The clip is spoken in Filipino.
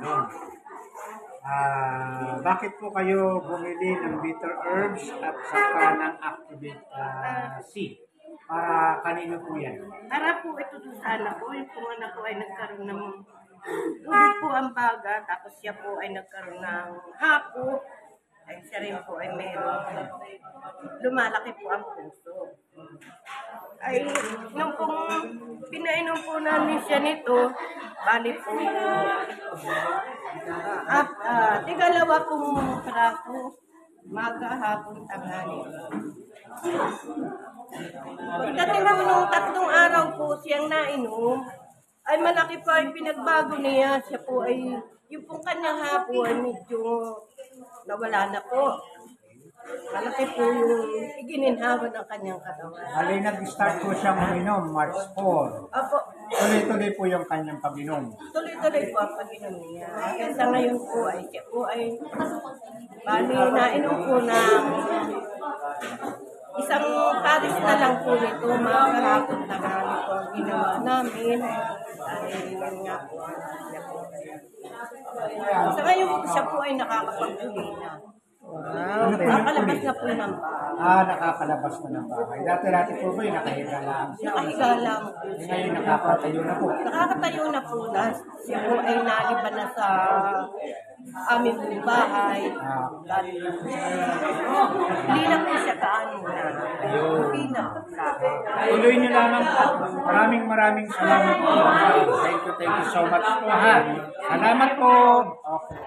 pag-inom. Bakit po kayo bumili ng bitter herbs at saka ng Activate C? Para kanino po yan? Para po ito sa anak ko. Yung po anak ko ay nagkaroon ng tubig po ang baga. Tapos siya po ay nagkaroon ng hapo. Ay siya rin po ay meron. Lumalaki po ang puso. Ay, nung pong pinainom po namin siya nito, bali po, tigalawa pong praso, maga, hapon, tanghali. Pagdating po nung 3 araw po siyang nainom, ay malaki pa yung pinagbago niya. Siya po ay, yung pong kanyang hapo ay medyo nawala na po. Malaki po yung igininhawa ng kanyang katawan. Bali, nag-start po siyang uminom, March 4. Apo, Tuloy-tuloy po yung kanyang pag-inom. tuloy-tuloy po ang pag-inom niya. Hanggang sa ngayon po ay siya po ay bali nainom po ng isang paris na lang po nito, mga karapon tangali po ang ginawa namin. Dahil yun nga po siya po. Sa ngayon po siya po ay nakakapag-uli na. Wow. Nakakalabas na po ng bahay. Nakakalabas na ng bahay. Dati po ba yung nakahiga lang siya? Nakahiga lang po siya. Ngayon nakakatayo na po. Nakakatayo na po na. Siya po ay naiba na sa aming bahay. Hindi na po siya kaano na. Hindi na po sa akin. Tuloy niyo lamang po. Maraming salamat po. Thank you so much po ha. Salamat po. Okay.